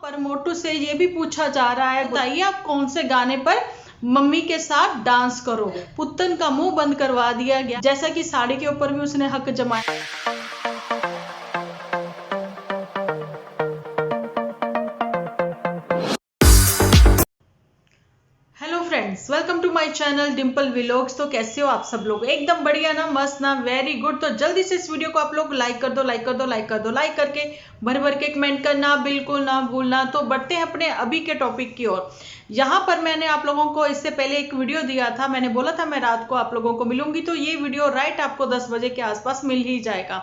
पर मोटू से ये भी पूछा जा रहा है, बताइए आप कौन से गाने पर मम्मी के साथ डांस करो। पुत्तन का मुंह बंद करवा दिया गया, जैसा कि साड़ी के ऊपर भी उसने हक जमाया। Hello friends, welcome to my channel Dimple vlogs. तो कैसे हो आप सब लोग? एकदम बढ़िया ना, मस्त ना, वेरी गुड। तो जल्दी से इस वीडियो को आप लोग लाइक कर दो, लाइक कर दो, लाइक कर दो, लाइक करके भर भर के कमेंट करना बिल्कुल ना भूलना। तो बढ़ते हैं अपने अभी के टॉपिक की ओर। यहाँ पर मैंने आप लोगों को इससे पहले एक वीडियो दिया था, मैंने बोला था मैं रात को आप लोगों को मिलूंगी, तो ये वीडियो राइट आपको 10 बजे के आसपास मिल ही जाएगा।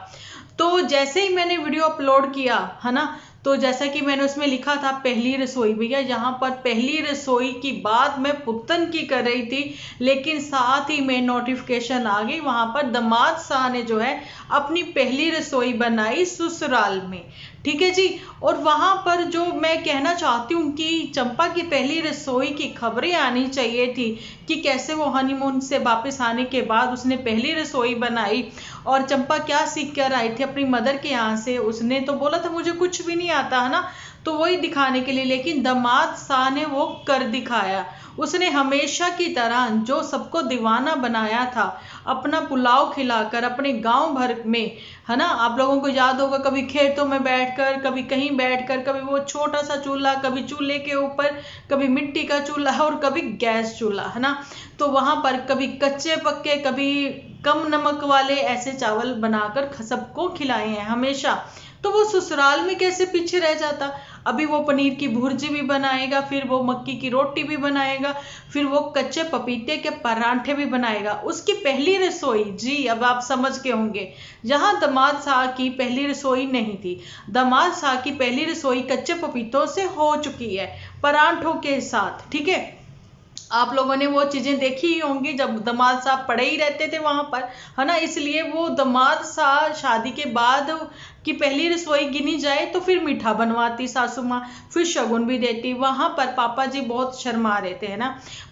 तो जैसे ही मैंने वीडियो अपलोड किया है ना, तो जैसा कि मैंने उसमें लिखा था पहली रसोई, भैया यहाँ पर पहली रसोई की बात मैं पुत्तन की कर रही थी, लेकिन साथ ही में नोटिफिकेशन आ गई, वहां पर दामाद शाह ने जो है अपनी पहली रसोई बनाई ससुराल में। ठीक है जी। और वहां पर जो मैं कहना चाहती हूँ कि चंपा की पहली रसोई की खबरें आनी चाहिए थी कि कैसे वो हनीमून से वापस आने के बाद उसने पहली रसोई बनाई और चंपा क्या सीख कर आई थी अपनी मदर के यहाँ से। उसने तो बोला था मुझे कुछ भी नहीं आता है ना, तो वही दिखाने के लिए, लेकिन दामाद शाह ने वो कर दिखाया। उसने हमेशा की तरह जो सबको दीवाना बनाया था, अपना पुलाव खिलाकर अपने गांव भर में, है ना, आप लोगों को याद होगा, कभी खेतों में बैठकर, कभी कहीं बैठकर, कभी वो छोटा सा चूल्हा, कभी चूल्हे के ऊपर, कभी मिट्टी का चूल्हा और कभी गैस चूल्हा, है ना। तो वहां पर कभी कच्चे पक्के, कभी कम नमक वाले ऐसे चावल बनाकर सबको खिलाए हैं हमेशा। तो वो ससुराल में कैसे पीछे रह जाता? अभी वो पनीर की भुर्जी भी बनाएगा, फिर वो मक्की की रोटी भी बनाएगा, फिर वो कच्चे पपीते के परांठे भी बनाएगा। उसकी पहली रसोई, जी अब आप समझ के होंगे, जहां दामाद शाह की पहली रसोई नहीं थी, दामाद शाह की पहली रसोई कच्चे पपीतों से हो चुकी है, परांठों के साथ। ठीक है, आप लोगों ने वो चीजें देखी ही होंगी जब दामाद साहब पड़े ही रहते थे वहां पर, है ना। इसलिए वो दामाद साहब शादी के बाद की पहली रसोई गिनी जाए तो फिर मीठा बनवाती सासू माँ, फिर शगुन भी देती। वहां पर पापा जी बहुत शर्मा रहे थे, है ना।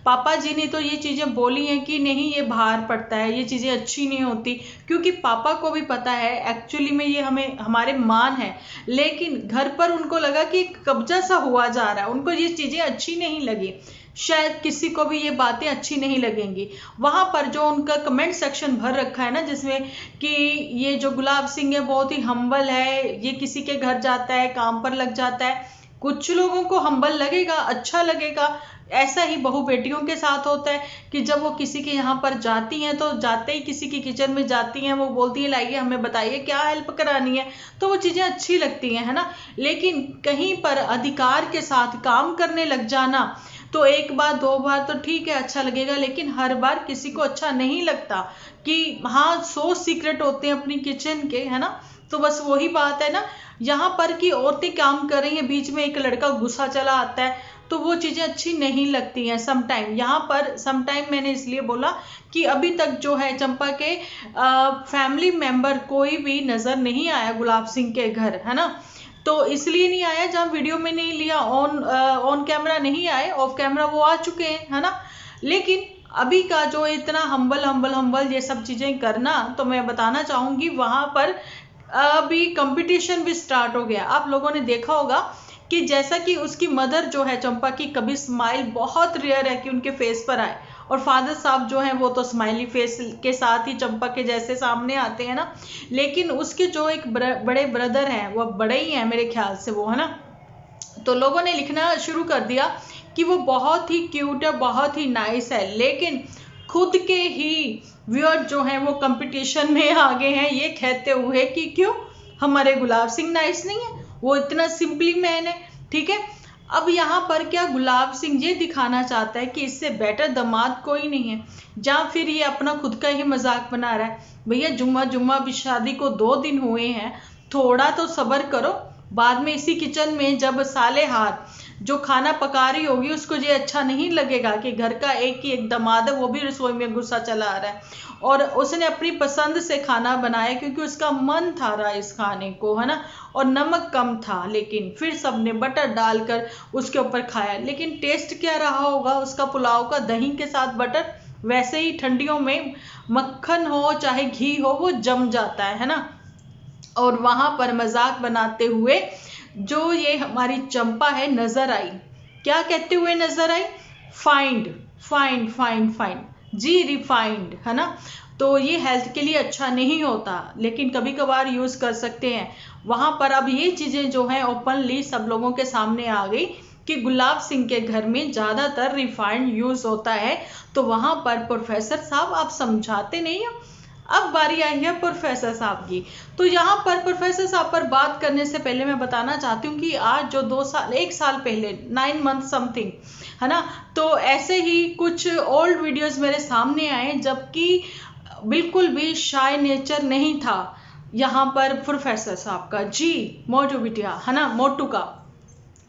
पापा जी ने तो ये चीजें बोली हैं कि नहीं ये बाहर पड़ता है, ये चीजें अच्छी नहीं होती, क्योंकि पापा को भी पता है एक्चुअली में ये हमें हमारे मान है, लेकिन घर पर उनको लगा कि कब्जा सा हुआ जा रहा है, उनको ये चीजें अच्छी नहीं लगी। शायद किसी को भी ये बातें अच्छी नहीं लगेंगी। वहां पर जो उनका कमेंट सेक्शन भर रखा है ना, जिसमें कि ये जो गुलाब सिंह है बहुत ही हम्बल है, ये किसी के घर जाता है काम पर लग जाता है। कुछ लोगों को हम्बल लगेगा, अच्छा लगेगा। ऐसा ही बहू बेटियों के साथ होता है कि जब वो किसी के यहाँ पर जाती हैं तो जाते ही किसी की किचन में जाती हैं, वो बोलती है लाइए हमें बताइए क्या हेल्प करानी है, तो वो चीजें अच्छी लगती हैं, है ना। लेकिन कहीं पर अधिकार के साथ काम करने लग जाना, तो एक बार दो बार तो ठीक है अच्छा लगेगा, लेकिन हर बार किसी को अच्छा नहीं लगता। कि हाँ 100 सीक्रेट होते हैं अपनी किचन के, है ना। तो बस वही बात है ना, यहाँ पर कि औरतें काम कर रही हैं, बीच में एक लड़का गुस्सा चला आता है, तो वो चीजें अच्छी नहीं लगती हैं समटाइम। यहाँ पर समटाइम मैंने इसलिए बोला कि अभी तक जो है चंपा के फैमिली मेंबर कोई भी नजर नहीं आया गुलाब सिंह के घर, है ना। तो इसलिए नहीं आया जहां वीडियो में नहीं लिया, ऑन कैमरा नहीं आए, ऑफ कैमरा वो आ चुके हैं, है ना। लेकिन अभी का जो इतना हम्बल हम्बल हम्बल ये सब चीजें करना, तो मैं बताना चाहूंगी वहां पर अभी कंपटीशन भी स्टार्ट हो गया। आप लोगों ने देखा होगा कि जैसा कि उसकी मदर जो है चंपा की, कभी स्माइल बहुत रेयर है कि उनके फेस पर आए, और फादर साहब जो हैं वो तो स्माइली फेस के साथ ही चंपा के जैसे सामने आते हैं ना। लेकिन उसके जो एक बड़े ब्रदर हैं, वो बड़े ही हैं मेरे ख्याल से वो, है ना। तो लोगों ने लिखना शुरू कर दिया कि वो बहुत ही क्यूट है, बहुत ही नाइस है, लेकिन खुद के ही व्यूअर जो हैं वो कंपटीशन में आगे हैं, ये कहते हुए कि क्यों हमारे गुलाब सिंह नाइस नहीं है, वो इतना सिंपली मैन है। ठीक है, अब यहाँ पर क्या गुलाब सिंह ये दिखाना चाहता है कि इससे बेटर दामाद कोई नहीं है, या फिर ये अपना खुद का ही मजाक बना रहा है। भैया जुम्मा भी शादी को 2 दिन हुए हैं, थोड़ा तो सब्र करो। बाद में इसी किचन में जब साले हार जो खाना पका रही होगी, उसको ये अच्छा नहीं लगेगा कि घर का एक ही एक दामाद है, वो भी रसोई में गुस्सा चला आ रहा है, और उसने अपनी पसंद से खाना बनाया क्योंकि उसका मन था राइस खाने को, है ना, और नमक कम था, लेकिन फिर सबने बटर डालकर उसके ऊपर खाया। लेकिन टेस्ट क्या रहा होगा उसका पुलाव का, दही के साथ बटर। वैसे ही ठंडियों में मक्खन हो चाहे घी हो, वो जम जाता है ना। और वहां पर मजाक बनाते हुए जो ये हमारी चंपा है नजर आई, क्या कहते हुए नजर आई? फाइंड फाइंड फाइंड फाइंड, जी रिफाइंड, है ना। तो ये हेल्थ के लिए अच्छा नहीं होता, लेकिन कभी कभार यूज कर सकते हैं। वहां पर अब ये चीजें जो है ओपनली सब लोगों के सामने आ गई कि गुलाब सिंह के घर में ज्यादातर रिफाइंड यूज होता है। तो वहां पर प्रोफेसर साहब आप समझाते नहीं हो। अब बारी आई है प्रोफेसर साहब की। तो यहाँ पर प्रोफेसर साहब पर बात करने से पहले मैं बताना चाहती हूँ कि आज जो 1 साल पहले 9 मंथ समथिंग, है ना, तो ऐसे ही कुछ ओल्ड वीडियोस मेरे सामने आए, जबकि बिल्कुल भी शाय नेचर नहीं था यहाँ पर प्रोफेसर साहब का, जी मोटू बिटिया, है ना, मोटू का।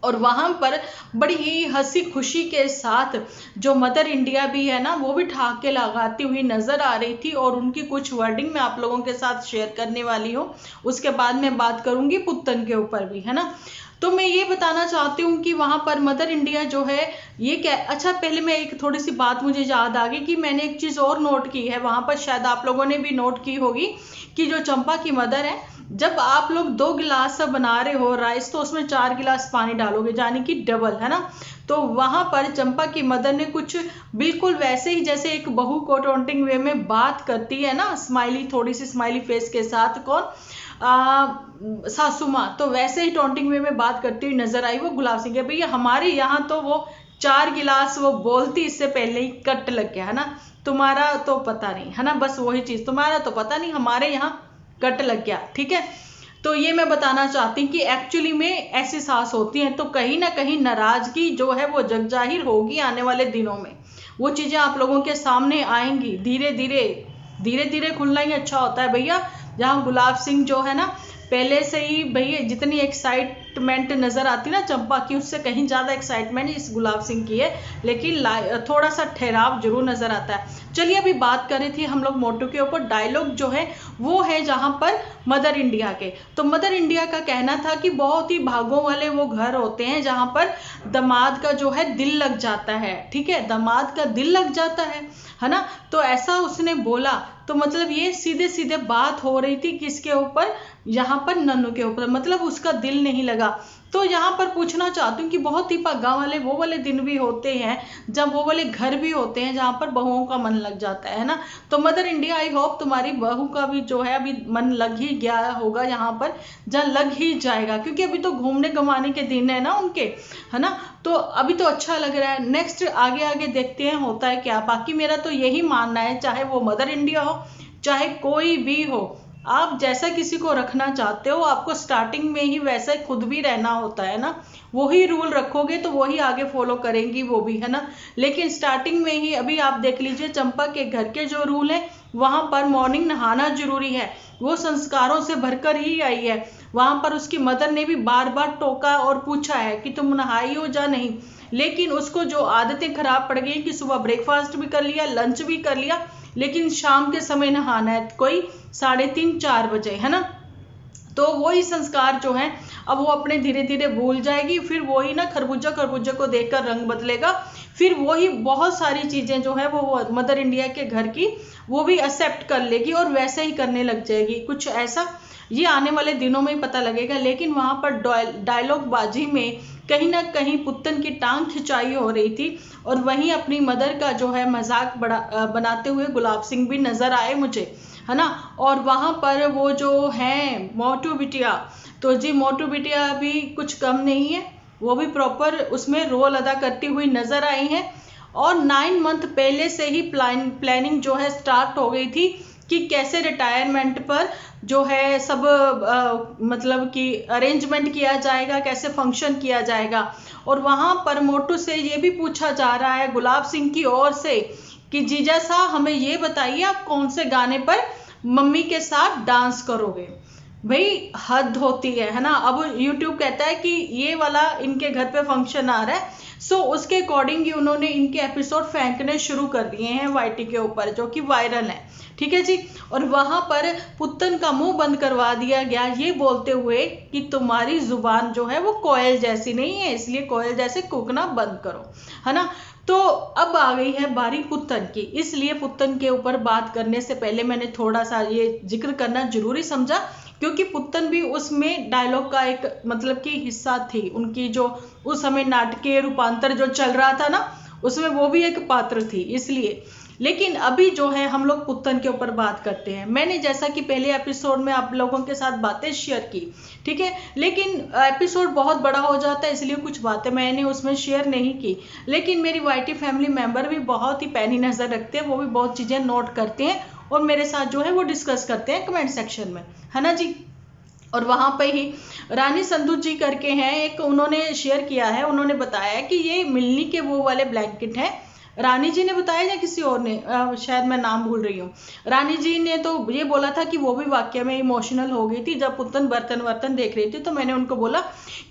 और वहां पर बड़ी ही हंसी खुशी के साथ जो मदर इंडिया भी है ना, वो भी ठहाके लगाती हुई नजर आ रही थी। और उनकी कुछ वर्डिंग मैं आप लोगों के साथ शेयर करने वाली हूँ, उसके बाद मैं बात करूंगी पुत्तन के ऊपर भी, है ना। तो मैं ये बताना चाहती हूँ कि वहां पर मदर इंडिया जो है ये क्या, अच्छा पहले मैं एक थोड़ी सी बात मुझे याद आ गई कि मैंने एक चीज और नोट की है वहां पर, शायद आप लोगों ने भी नोट की होगी कि जो चंपा की मदर है, जब आप लोग 2 गिलास बना रहे हो राइस, तो उसमें 4 गिलास पानी डालोगे, यानी कि डबल, है ना। तो वहां पर चंपा की मदर ने कुछ बिल्कुल वैसे ही जैसे एक बहू को टोंटिंग वे में बात करती है ना, स्माइली, थोड़ी सी स्माइली फेस के साथ, कौन, सासू माँ, तो वैसे ही टोंटिंग वे में बात करती हुई नजर आई वो गुलाब सिंह के। भैया हमारे यहाँ तो वो 4 गिलास वो बोलती इससे पहले ही कट लग गया, है ना। तुम्हारा तो पता नहीं, है ना, बस वही चीज, तुम्हारा तो पता नहीं, हमारे यहाँ कट लग गया, ठीक है। तो ये मैं बताना चाहती हूँ कि एक्चुअली में ऐसी सास होती है, तो कहीं ना कहीं नाराजगी जो है वो जग जाहिर होगी आने वाले दिनों में। वो चीजें आप लोगों के सामने आएंगी धीरे धीरे, धीरे धीरे खुलना ही अच्छा होता है भैया। जहाँ गुलाब सिंह जो है ना, पहले से ही भैया जितनी एक्साइटमेंट नजर आती ना चंपा की, उससे कहीं ज्यादा एक्साइटमेंट इस गुलाब सिंह की है, लेकिन थोड़ा सा ठहराव जरूर नजर आता है। चलिए अभी बात कर रही थी हम लोग मोटू के ऊपर। डायलॉग जो है वो है जहां पर मदर इंडिया के। तो मदर इंडिया का कहना था कि बहुत ही भागों वाले वो घर होते हैं जहां पर दामाद का जो है दिल लग जाता है, ठीक है, दामाद का दिल लग जाता है ना। तो ऐसा उसने बोला, तो मतलब ये सीधे सीधे बात हो रही थी किसके ऊपर, यहाँ पर नन्नू के ऊपर, मतलब उसका दिल नहीं लगा। तो यहाँ पर पूछना चाहती हूँ कि बहुत ही गाँव वाले वो वाले दिन भी होते हैं जब वो वाले घर भी होते हैं जहाँ पर बहुओं का मन लग जाता है ना। तो मदर इंडिया आई होप तुम्हारी बहू का भी जो है अभी मन लग ही गया होगा यहाँ पर, जहाँ लग ही जाएगा, क्योंकि अभी तो घूमने घमाने के दिन है ना उनके, है ना। तो अभी तो अच्छा लग रहा है, नेक्स्ट आगे आगे देखते हैं होता है क्या। बाकी मेरा तो यही मानना है, चाहे वो मदर इंडिया हो चाहे कोई भी हो, आप जैसा किसी को रखना चाहते हो आपको स्टार्टिंग में ही वैसा खुद भी रहना होता है ना। वही रूल रखोगे तो वही आगे फॉलो करेंगी वो भी, है ना। लेकिन स्टार्टिंग में ही अभी आप देख लीजिए चंपा के घर के जो रूल है, वहां पर मॉर्निंग नहाना जरूरी है, वो संस्कारों से भरकर ही आई है। वहां पर उसकी मदर ने भी बार बार टोका और पूछा है कि तुम नहाई हो या नहीं, लेकिन उसको जो आदतें खराब पड़ गई कि सुबह ब्रेकफास्ट भी कर लिया, लंच भी कर लिया, लेकिन शाम के समय नहाना है कोई 3:30-4 बजे, है ना। तो वही संस्कार जो है अब वो अपने धीरे धीरे भूल जाएगी, फिर वही ना खरबूजा खरबूजे को देखकर रंग बदलेगा, फिर वही बहुत सारी चीजें जो है वो मदर इंडिया के घर की वो भी एक्सेप्ट कर लेगी और वैसे ही करने लग जाएगी, कुछ ऐसा ये आने वाले दिनों में ही पता लगेगा। लेकिन वहां पर डायलॉग बाजी में कहीं ना कहीं पुत्तन की टांग खिंचाई हो रही थी, और वहीं अपनी मदर का जो है मजाक बनाते हुए गुलाब सिंह भी नजर आए मुझे, है ना। और वहां पर वो जो है मोटू बिटिया, तो जी मोटू बिटिया भी कुछ कम नहीं है, वो भी प्रॉपर उसमें रोल अदा करती हुई नजर आई है। और 9 मंथ पहले से ही प्लानिंग जो है स्टार्ट हो गई थी कि कैसे रिटायरमेंट पर जो है सब मतलब कि अरेंजमेंट किया जाएगा, कैसे फंक्शन किया जाएगा। और वहां पर मोटू से ये भी पूछा जा रहा है गुलाब सिंह की ओर से कि जीजा साहब हमें ये बताइए आप कौन से गाने पर मम्मी के साथ डांस करोगे। भाई हद होती है ना। अब YouTube कहता है कि ये वाला इनके घर पे फंक्शन आ रहा है, सो उसके अकॉर्डिंग ही उन्होंने इनके एपिसोड फेंकने शुरू कर दिए हैं YT के ऊपर, जो कि वायरल है, ठीक है जी। और वहां पर पुत्तन का मुंह बंद करवा दिया गया ये बोलते हुए कि तुम्हारी जुबान जो है वो कोयल जैसी नहीं है, इसलिए कोयल जैसे कूकना बंद करो, है ना। तो अब आ गई है बारी पुत्तन की, इसलिए पुत्तन के ऊपर बात करने से पहले मैंने थोड़ा सा ये जिक्र करना जरूरी समझा क्योंकि पुत्तन भी उसमें डायलॉग का एक मतलब की हिस्सा थी, उनकी जो उस समय नाटकीय रूपांतर जो चल रहा था ना, उसमें वो भी एक पात्र थी, इसलिए। लेकिन अभी जो है हम लोग पुत्तन के ऊपर बात करते हैं। मैंने जैसा कि पहले एपिसोड में आप लोगों के साथ बातें शेयर की, ठीक है, लेकिन एपिसोड बहुत बड़ा हो जाता है, इसलिए कुछ बातें मैंने उसमें शेयर नहीं की। लेकिन मेरी वाईटी फैमिली मेंबर भी बहुत ही पैनी नजर रखते हैं, वो भी बहुत चीजें नोट करते हैं और मेरे साथ जो है वो डिस्कस करते हैं कमेंट सेक्शन में, है ना जी। और वहां पे ही रानी संधू जी करके हैं एक, उन्होंने शेयर किया है, उन्होंने बताया कि ये मिलनी के वो वाले ब्लैंकेट हैं। रानी जी ने बताया या किसी और ने, शायद मैं नाम भूल रही हूँ। रानी जी ने तो ये बोला था कि वो भी वाकई में इमोशनल हो गई थी जब पुत्तन बर्तन वर्तन देख रही थी। तो मैंने उनको बोला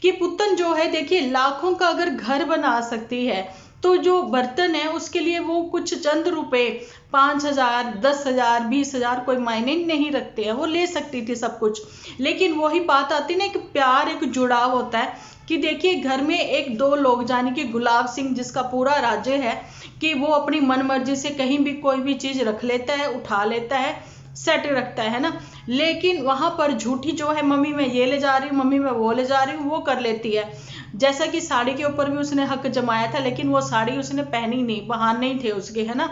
कि पुत्तन जो है देखिए, लाखों का अगर घर बना सकती है तो जो बर्तन है उसके लिए वो कुछ चंद रुपए, 5,000, 10,000, 20,000 कोई मायने नहीं रखते हैं, वो ले सकती थी सब कुछ। लेकिन वही बात आती ना, एक प्यार, एक जुड़ाव होता है कि देखिए घर में एक दो लोग, यानी कि गुलाब सिंह जिसका पूरा राज्य है कि वो अपनी मन मर्जी से कहीं भी कोई भी चीज रख लेता है, उठा लेता है, सेट रखता है ना। लेकिन वहां पर झूठी जो है, मम्मी मैं ये ले जा रही हूँ, मम्मी मैं वो ले जा रही हूँ, वो कर लेती है। जैसा कि साड़ी के ऊपर भी उसने हक जमाया था, लेकिन वो साड़ी उसने पहनी नहीं, बहाने ही थे उसके, है ना।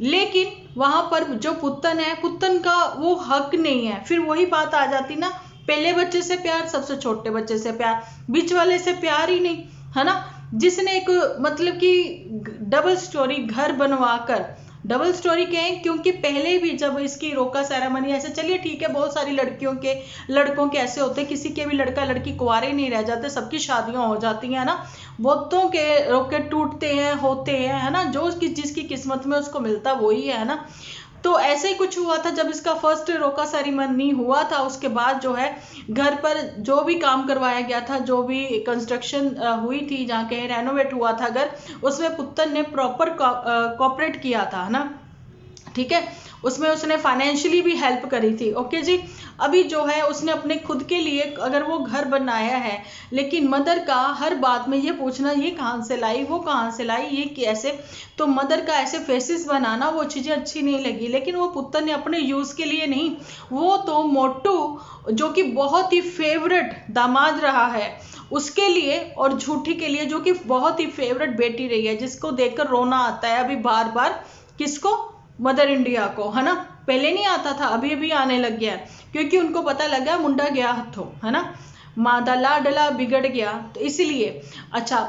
लेकिन वहां पर जो पुत्तन है, पुत्तन का वो हक नहीं है। फिर वही बात आ जाती ना, पहले बच्चे से प्यार, सबसे छोटे बच्चे से प्यार, बीच वाले से प्यार ही नहीं, है ना। जिसने एक मतलब कि डबल स्टोरी घर बनवा कर, डबल स्टोरी कहें क्योंकि पहले भी जब इसकी रोका सेरेमनी ऐसे, चलिए ठीक है, बहुत सारी लड़कियों के लड़कों के ऐसे होते हैं, किसी के भी लड़का लड़की कुंवारे नहीं रह जाते, सबकी शादियां हो जाती हैं ना। बहुतों के रोके टूटते हैं, होते हैं, है ना। जो जिसकी किस्मत में उसको मिलता वही है ना। तो ऐसे ही कुछ हुआ था जब इसका फर्स्ट रोका सेरेमनी हुआ था। उसके बाद जो है घर पर जो भी काम करवाया गया था, जो भी कंस्ट्रक्शन हुई थी, जहाँ कहीं रेनोवेट हुआ था घर, उसमें पुत्तन ने प्रॉपर कोऑपरेट किया था, है ना, ठीक है। उसमें उसने फाइनेंशियली भी हेल्प करी थी, ओके जी। अभी जो है उसने अपने खुद के लिए अगर वो घर बनाया है, लेकिन मदर का हर बात में ये पूछना, ये कहाँ से लाई, वो कहाँ से लाई, ये कैसे, तो मदर का ऐसे फेसेस बनाना, वो चीजें अच्छी नहीं लगी। लेकिन वो पुत्तर ने अपने यूज के लिए नहीं, वो तो मोटू जो कि बहुत ही फेवरेट दामाद रहा है उसके लिए, और झूठी के लिए जो कि बहुत ही फेवरेट बेटी रही है, जिसको देखकर रोना आता है अभी बार बार, किसको, मदर इंडिया को, है ना। पहले नहीं आता था, अभी अभी आने लग गया है, क्योंकि उनको पता लगा मुंडा गया हथों, है ना, मादा लाडला बिगड़ गया, तो इसलिए। अच्छा,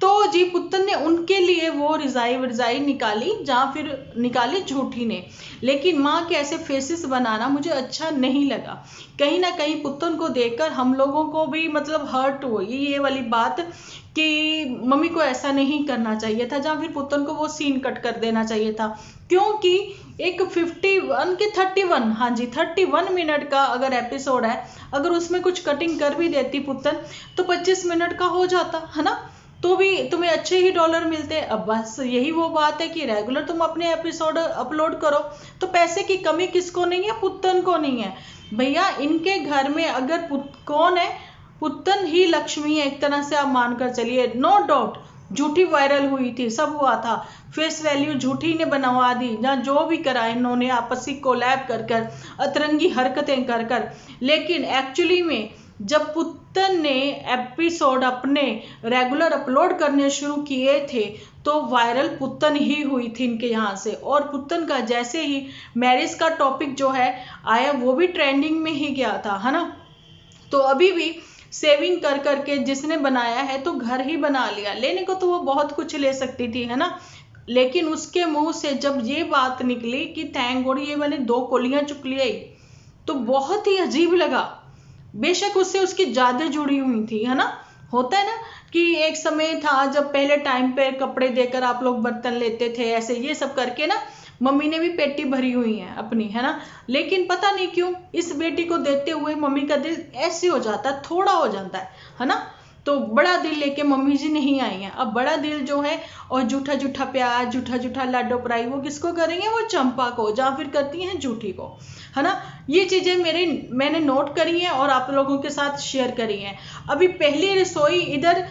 तो जी पुत्तन ने उनके लिए वो रिजाई निकाली, जहां फिर निकाली झूठी ने। लेकिन माँ के ऐसे फेसेस बनाना मुझे अच्छा नहीं लगा। कहीं ना कहीं पुत्तन को देखकर हम लोगों को भी मतलब हर्ट हुई ये वाली बात कि मम्मी को ऐसा नहीं करना चाहिए था, जहां फिर पुत्तन को वो सीन कट कर देना चाहिए था। क्योंकि एक 51 के 31, हाँ जी 31 मिनट का अगर एपिसोड है, अगर उसमें कुछ कटिंग कर भी देती पुत्तन तो 25 मिनट का हो जाता, है ना। तो भी तुम्हें अच्छे ही डॉलर मिलते। अब बस यही वो बात है कि रेगुलर तुम अपने एपिसोड अपलोड करो, तो पैसे की कमी किसको नहीं है, पुत्तन को नहीं है भैया। इनके घर में अगर कौन है, पुत्तन ही लक्ष्मी है, एक तरह से आप मानकर चलिए, नो डाउट। झूठी वायरल हुई थी, सब हुआ था, फेस वैल्यू झूठी ने बनवा दी, जहाँ जो भी करा इन्होंने आपसी कोलैब कर कर, अतरंगी हरकतें कर कर। लेकिन एक्चुअली में जब पुत्तन ने एपिसोड अपने रेगुलर अपलोड करने शुरू किए थे तो वायरल पुत्तन ही हुई थी इनके यहाँ से। और पुत्तन का जैसे ही मैरिज का टॉपिक जो है आया, वो भी ट्रेंडिंग में ही गया था, है ना। तो अभी भी सेविंग कर करके जिसने बनाया है तो घर ही बना लिया, लेने को तो वो बहुत कुछ ले सकती थी, है ना। लेकिन उसके मुंह से जब ये बात निकली कि थैंक गॉड ये मैंने 2 कोलियां चुक ली, तो बहुत ही अजीब लगा। बेशक उससे उसकी यादें जुड़ी हुई थी, है ना। होता है ना कि एक समय था जब पहले टाइम पे कपड़े देकर आप लोग बर्तन लेते थे, ऐसे ये सब करके ना, मम्मी ने भी पेटी भरी हुई है अपनी, है ना। लेकिन पता नहीं क्यों इस बेटी को देते हुए मम्मी का दिल ऐसे हो जाता है, थोड़ा हो जाता है ना। तो बड़ा दिल लेके मम्मी जी नहीं आई हैं। अब बड़ा दिल जो है और झूठा झूठा प्यार, झूठा झूठा लाडो पराई, वो किसको करेंगे, वो चंपा को, जहाँ फिर करती हैं झूठी को, है ना। ये चीजें मैंने नोट करी हैं और आप लोगों के साथ शेयर करी हैं। अभी पहली रसोई इधर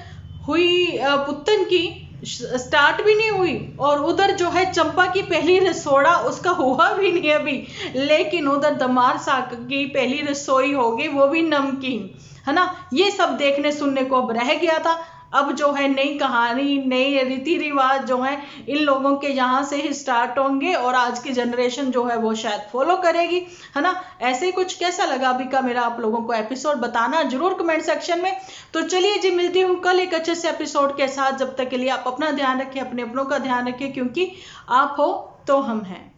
हुई पुत्तन की, स्टार्ट भी नहीं हुई, और उधर जो है चंपा की पहली रसोड़ा उसका हुआ भी नहीं अभी, लेकिन उधर दमार साहब की पहली रसोई होगी, वो भी नमकीन, है ना। ये सब देखने सुनने को अब रह गया था। अब जो है नई कहानी, नई रीति रिवाज जो है इन लोगों के यहाँ से ही स्टार्ट होंगे, और आज की जनरेशन जो है वो शायद फॉलो करेगी, है ना। ऐसे ही कुछ। कैसा लगा अभी का मेरा आप लोगों को एपिसोड, बताना जरूर कमेंट सेक्शन में। तो चलिए जी, मिलती हूँ कल एक अच्छे से एपिसोड के साथ। जब तक के लिए आप अपना ध्यान रखें, अपने अपनों का ध्यान रखें, क्योंकि आप हो तो हम हैं।